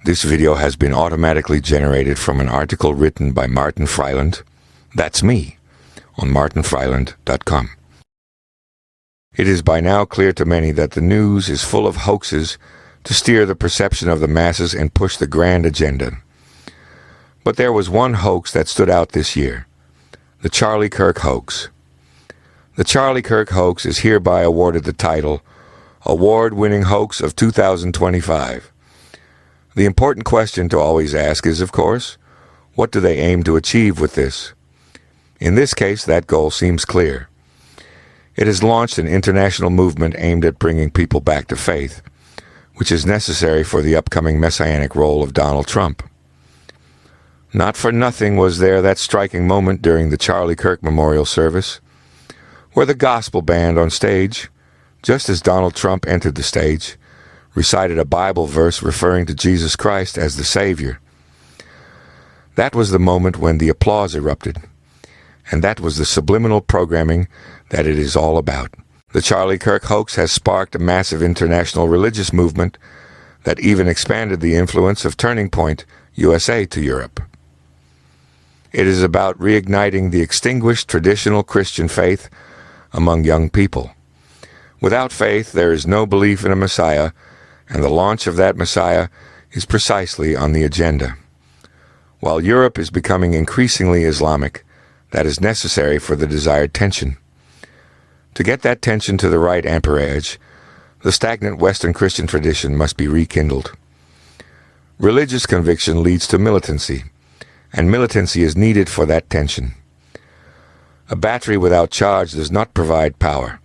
This video has been automatically generated from an article written by Martin Freiland, that's me, on martinfreiland.com. It is by now clear to many that the news is full of hoaxes to steer the perception of the masses and push the grand agenda. But there was one hoax that stood out this year, the Charlie Kirk hoax. The Charlie Kirk hoax is hereby awarded the title Award-Winning Hoax of 2025. The important question to always ask is, of course, what do they aim to achieve with this? In this case, that goal seems clear. It has launched an international movement aimed at bringing people back to faith, which is necessary for the upcoming messianic role of Donald Trump. Not for nothing was there that striking moment during the Charlie Kirk memorial service, where the gospel band on stage, just as Donald Trump entered the stage, recited a Bible verse referring to Jesus Christ as the Savior. That was the moment when the applause erupted, and that was the subliminal programming that it is all about. The Charlie Kirk hoax has sparked a massive international religious movement that even expanded the influence of Turning Point USA to Europe. It is about reigniting the extinguished traditional Christian faith among young people. Without faith, there is no belief in a Messiah, and the launch of that Messiah is precisely on the agenda. While Europe is becoming increasingly Islamic, that is necessary for the desired tension. To get that tension to the right amperage, the stagnant Western Christian tradition must be rekindled. Religious conviction leads to militancy, and militancy is needed for that tension. A battery without charge does not provide power.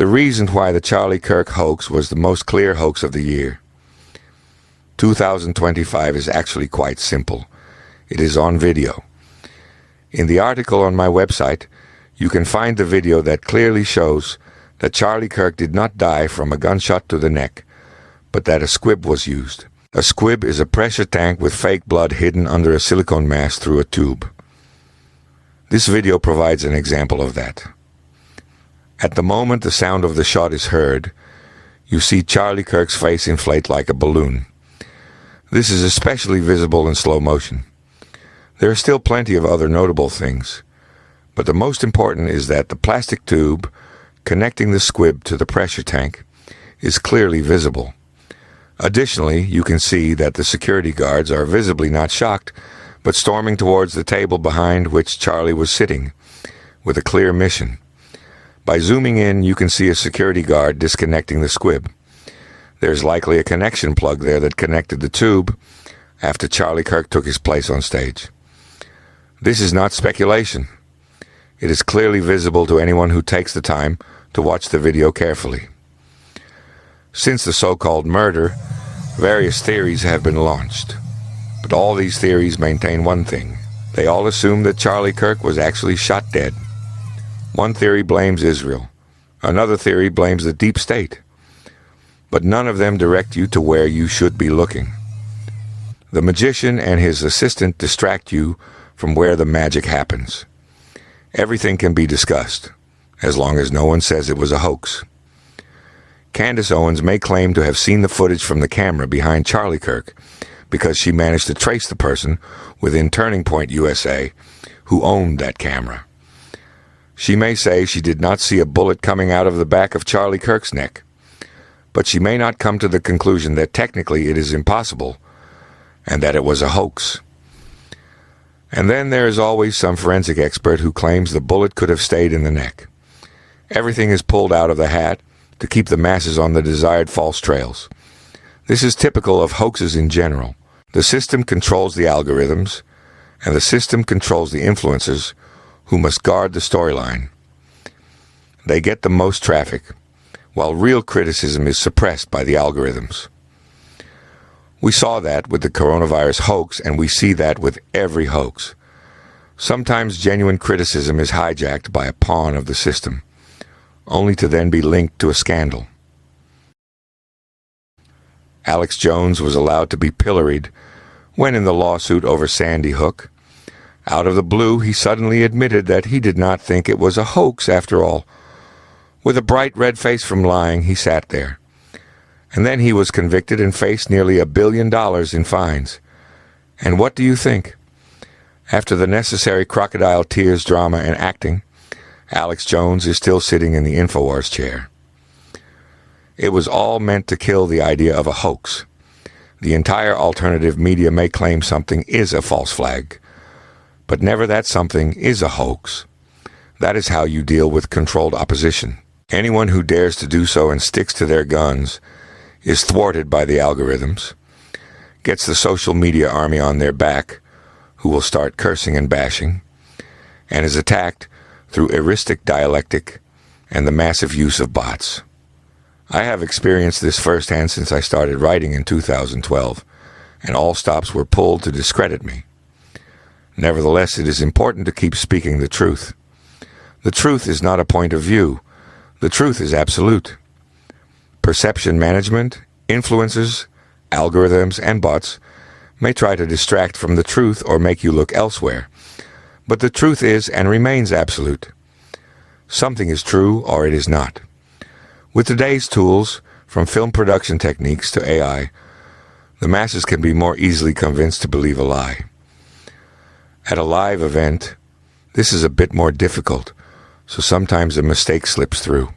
The reason why the Charlie Kirk hoax was the most clear hoax of the year. 2025 is actually quite simple. It is on video. In the article on my website, you can find the video that clearly shows that Charlie Kirk did not die from a gunshot to the neck, but that a squib was used. A squib is a pressure tank with fake blood hidden under a silicone mask through a tube. This video provides an example of that. At the moment the sound of the shot is heard, you see Charlie Kirk's face inflate like a balloon. This is especially visible in slow motion. There are still plenty of other notable things, but the most important is that the plastic tube connecting the squib to the pressure tank is clearly visible. Additionally, you can see that the security guards are visibly not shocked, but storming towards the table behind which Charlie was sitting, with a clear mission. By zooming in, you can see a security guard disconnecting the squib. There's likely a connection plug there that connected the tube after Charlie Kirk took his place on stage. This is not speculation. It is clearly visible to anyone who takes the time to watch the video carefully. Since the so-called murder, various theories have been launched. But all these theories maintain one thing. They all assume that Charlie Kirk was actually shot dead. One theory blames Israel. Another theory blames the deep state. But none of them direct you to where you should be looking. The magician and his assistant distract you from where the magic happens. Everything can be discussed, as long as no one says it was a hoax. Candace Owens may claim to have seen the footage from the camera behind Charlie Kirk because she managed to trace the person within Turning Point USA who owned that camera. She may say she did not see a bullet coming out of the back of Charlie Kirk's neck, but she may not come to the conclusion that technically it is impossible and that it was a hoax. And then there is always some forensic expert who claims the bullet could have stayed in the neck. Everything is pulled out of the hat to keep the masses on the desired false trails. This is typical of hoaxes in general. The system controls the algorithms, and the system controls the influencers who must guard the storyline. They get the most traffic, while real criticism is suppressed by the algorithms. We saw that with the coronavirus hoax, and we see that with every hoax. Sometimes genuine criticism is hijacked by a pawn of the system, only to then be linked to a scandal. Alex Jones was allowed to be pilloried when in the lawsuit over Sandy Hook. Out of the blue, he suddenly admitted that he did not think it was a hoax after all. With a bright red face from lying, he sat there. And then he was convicted and faced nearly $1 billion in fines. And what do you think? After the necessary crocodile tears, drama, and acting, Alex Jones is still sitting in the InfoWars chair. It was all meant to kill the idea of a hoax. The entire alternative media may claim something is a false flag, but never that something is a hoax. That is how you deal with controlled opposition. Anyone who dares to do so and sticks to their guns is thwarted by the algorithms, gets the social media army on their back, who will start cursing and bashing, and is attacked through heuristic dialectic and the massive use of bots. I have experienced this firsthand since I started writing in 2012, and all stops were pulled to discredit me. Nevertheless, it is important to keep speaking the truth. The truth is not a point of view. The truth is absolute. Perception management, influencers, algorithms, and bots may try to distract from the truth or make you look elsewhere, but the truth is and remains absolute. Something is true or it is not. With today's tools, from film production techniques to AI, the masses can be more easily convinced to believe a lie. At a live event, this is a bit more difficult, so sometimes a mistake slips through.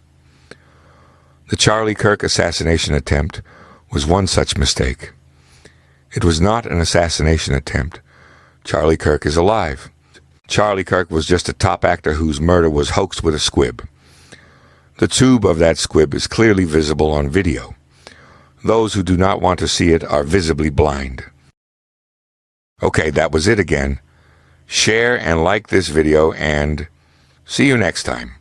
The Charlie Kirk assassination attempt was one such mistake. It was not an assassination attempt. Charlie Kirk is alive. Charlie Kirk was just a top actor whose murder was hoaxed with a squib. The tube of that squib is clearly visible on video. Those who do not want to see it are visibly blind. Okay, that was it again. Share and like this video, and see you next time.